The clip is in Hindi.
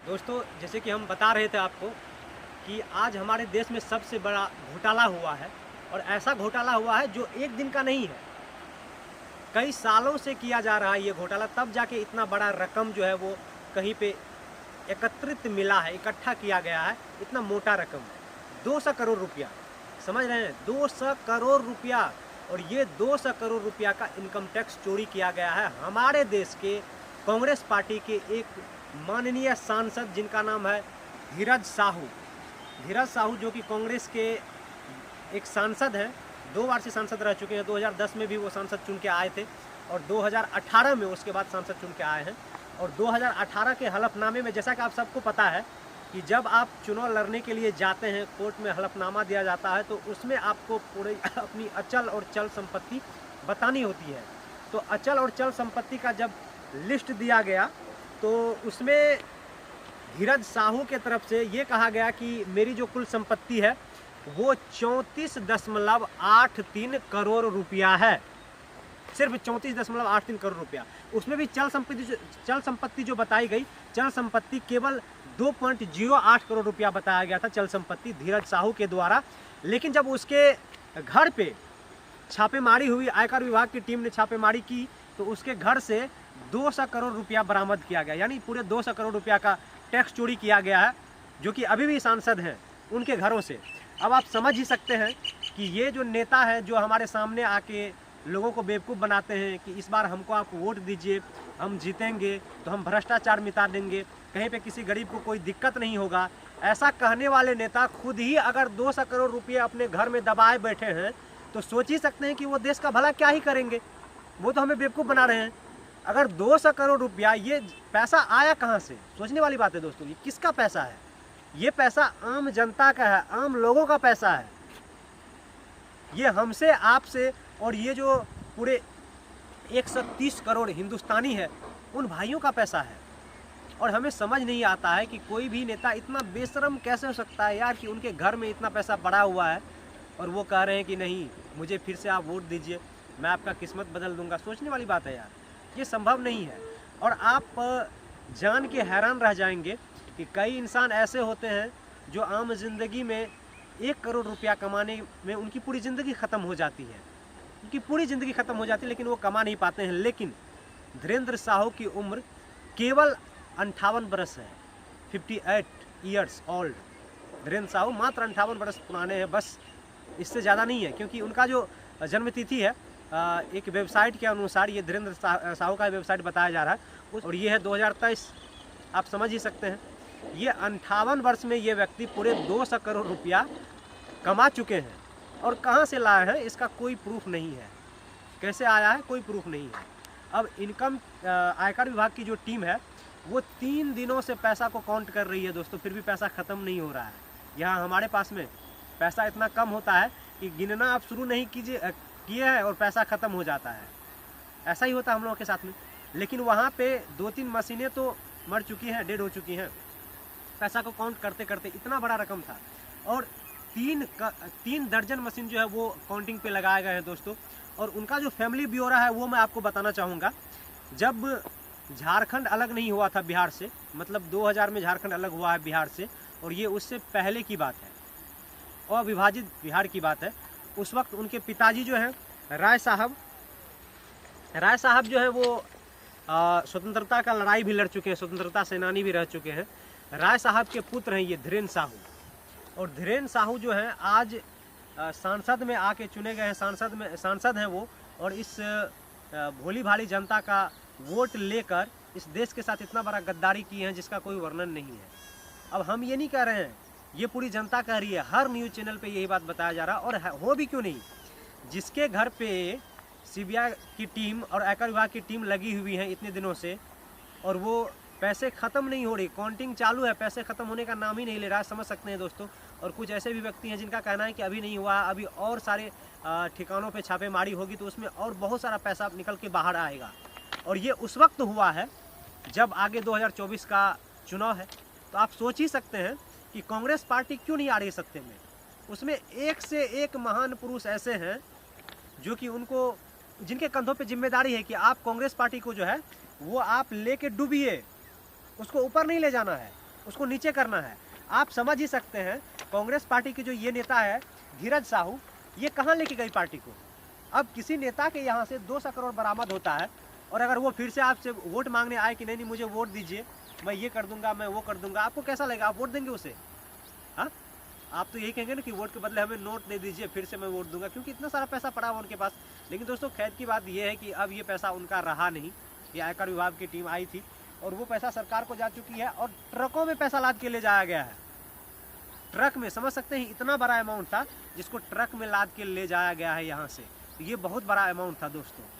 दोस्तों, जैसे कि हम बता रहे थे आपको कि आज हमारे देश में सबसे बड़ा घोटाला हुआ है और ऐसा घोटाला हुआ है जो एक दिन का नहीं है, कई सालों से किया जा रहा है ये घोटाला, तब जाके इतना बड़ा रकम जो है वो कहीं पे एकत्रित मिला है, इकट्ठा किया गया है। इतना मोटा रकम 200 करोड़ रुपया, समझ रहे हैं, 200 करोड़ रुपया। और ये 200 करोड़ रुपया का इनकम टैक्स चोरी किया गया है हमारे देश के कांग्रेस पार्टी के एक माननीय सांसद जिनका नाम है धीरज साहू। धीरज साहू जो कि कांग्रेस के एक सांसद हैं, 2 बार से सांसद रह चुके हैं। 2010 में भी वो सांसद चुन के आए थे और 2018 में उसके बाद सांसद चुन के आए हैं। और 2018 के हलफनामे में, जैसा कि आप सबको पता है कि जब आप चुनाव लड़ने के लिए जाते हैं, कोर्ट में हलफनामा दिया जाता है, तो उसमें आपको पूरी अपनी अचल और चल संपत्ति बतानी होती है। तो अचल और चल संपत्ति का जब लिस्ट दिया गया तो उसमें धीरज साहू के तरफ से ये कहा गया कि मेरी जो कुल संपत्ति है वो 34.83 करोड़ रुपया है, सिर्फ 34.83 करोड़ रुपया। उसमें भी चल संपत्ति जो बताई गई, चल संपत्ति केवल 2.08 करोड़ रुपया बताया गया था, चल संपत्ति धीरज साहू के द्वारा। लेकिन जब उसके घर पे छापेमारी हुई, आयकर विभाग की टीम ने छापेमारी की, तो उसके घर से 200 करोड़ रुपया बरामद किया गया, यानी पूरे 200 करोड़ रुपया का टैक्स चोरी किया गया है, जो कि अभी भी सांसद हैं उनके घरों से। अब आप समझ ही सकते हैं कि ये जो नेता है जो हमारे सामने आके लोगों को बेवकूफ़ बनाते हैं कि इस बार हमको आप वोट दीजिए, हम जीतेंगे तो हम भ्रष्टाचार मिटा देंगे, कहीं पे किसी गरीब को कोई दिक्कत नहीं होगा, ऐसा कहने वाले नेता खुद ही अगर 200 करोड़ रुपये अपने घर में दबाए बैठे हैं तो सोच ही सकते हैं कि वो देश का भला क्या ही करेंगे। वो तो हमें बेवकूफ़ बना रहे हैं। अगर 200 करोड़ रुपया, ये पैसा आया कहाँ से, सोचने वाली बात है दोस्तों। ये किसका पैसा है? ये पैसा आम जनता का है, आम लोगों का पैसा है। ये हमसे, आपसे और ये जो पूरे 130 करोड़ हिंदुस्तानी है, उन भाइयों का पैसा है। और हमें समझ नहीं आता है कि कोई भी नेता इतना बेशरम कैसे हो सकता है यार, कि उनके घर में इतना पैसा पड़ा हुआ है और वो कह रहे हैं कि नहीं, मुझे फिर से आप वोट दीजिए, मैं आपका किस्मत बदल दूंगा। सोचने वाली बात है यार, ये संभव नहीं है। और आप जान के हैरान रह जाएंगे कि कई इंसान ऐसे होते हैं जो आम जिंदगी में 1 करोड़ रुपया कमाने में उनकी पूरी ज़िंदगी ख़त्म हो जाती है, उनकी पूरी ज़िंदगी ख़त्म हो जाती है, लेकिन वो कमा नहीं पाते हैं। लेकिन धीरेन्द्र साहू की उम्र केवल 58 बरस है, 58 ईयर्स ओल्ड। धीरेन्द्र साहू मात्र 58 बरस पुराने हैं, बस इससे ज़्यादा नहीं है। क्योंकि उनका जो जन्मतिथि है, एक वेबसाइट के अनुसार, ये धीरेन्द्र साहू का वेबसाइट बताया जा रहा है, और ये है 2023। आप समझ ही सकते हैं, ये 58 वर्ष में ये व्यक्ति पूरे 200 करोड़ रुपया कमा चुके हैं। और कहाँ से लाए हैं इसका कोई प्रूफ नहीं है, कैसे आया है कोई प्रूफ नहीं है। अब आयकर विभाग की जो टीम है वो 3 दिनों से पैसा को काउंट कर रही है दोस्तों, फिर भी पैसा ख़त्म नहीं हो रहा है। यहाँ हमारे पास में पैसा इतना कम होता है कि गिनना आप शुरू नहीं किए हैं और पैसा ख़त्म हो जाता है। ऐसा ही होता है हम लोगों के साथ में। लेकिन वहाँ पे 2-3 मशीनें तो मर चुकी हैं, डेड हो चुकी हैं। पैसा को काउंट करते करते इतना बड़ा रकम था, और 3 दर्जन मशीन जो है वो काउंटिंग पे लगाए गए हैं दोस्तों। और उनका जो फैमिली ब्यौरा है वो मैं आपको बताना चाहूँगा। जब झारखंड अलग नहीं हुआ था बिहार से, मतलब 2000 में झारखंड अलग हुआ है बिहार से, और ये उससे पहले की बात है, अविभाजित बिहार की बात है। उस वक्त उनके पिताजी जो हैं राय साहब जो है वो स्वतंत्रता का लड़ाई भी लड़ चुके हैं, स्वतंत्रता सेनानी भी रह चुके हैं। राय साहब के पुत्र हैं ये धीरेन्द्र साहू। और धीरेन्द्र साहू जो हैं आज सांसद में आके चुने गए हैं, सांसद हैं वो। और इस भोली भाली जनता का वोट लेकर इस देश के साथ इतना बड़ा गद्दारी किए हैं जिसका कोई वर्णन नहीं है। अब हम ये नहीं कह रहे हैं, ये पूरी जनता कह रही है, हर न्यूज़ चैनल पे यही बात बताया जा रहा है। और हो भी क्यों नहीं, जिसके घर पे सीबीआई की टीम और आयकर विभाग की टीम लगी हुई है इतने दिनों से, और वो पैसे ख़त्म नहीं हो रही, काउंटिंग चालू है, पैसे ख़त्म होने का नाम ही नहीं ले रहा है, समझ सकते हैं दोस्तों। और कुछ ऐसे भी व्यक्ति हैं जिनका कहना है कि अभी नहीं हुआ, अभी और सारे ठिकानों पे छापेमारी होगी तो उसमें और बहुत सारा पैसा निकल के बाहर आएगा। और ये उस वक्त हुआ है जब आगे 2024 का चुनाव है। तो आप सोच ही सकते हैं कि कांग्रेस पार्टी क्यों नहीं आ रही सत्ते में। उसमें एक से एक महान पुरुष ऐसे हैं जो कि जिनके कंधों पे जिम्मेदारी है कि आप कांग्रेस पार्टी को जो है वो आप लेके डूबिए, उसको ऊपर नहीं ले जाना है, उसको नीचे करना है। आप समझ ही सकते हैं कांग्रेस पार्टी के जो ये नेता है धीरज साहू, ये कहाँ लेके गई पार्टी को। अब किसी नेता के यहाँ से 200 करोड़ बरामद होता है और अगर वो फिर से आपसे वोट मांगने आए कि नहीं मुझे वोट दीजिए, मैं ये कर दूंगा, मैं वो कर दूंगा, आपको कैसा लगेगा? आप वोट देंगे उसे? हाँ, आप तो यही कहेंगे ना कि वोट के बदले हमें नोट दे दीजिए, फिर से मैं वोट दूंगा, क्योंकि इतना सारा पैसा पड़ा हुआ उनके पास। लेकिन दोस्तों खैर की बात यह है कि अब ये पैसा उनका रहा नहीं। ये आयकर विभाग की टीम आई थी और वो पैसा सरकार को जा चुकी है और ट्रकों में पैसा लाद के ले जाया गया है। ट्रक में, समझ सकते हैं इतना बड़ा अमाउंट था जिसको ट्रक में लाद के ले जाया गया है यहाँ से। ये बहुत बड़ा अमाउंट था दोस्तों।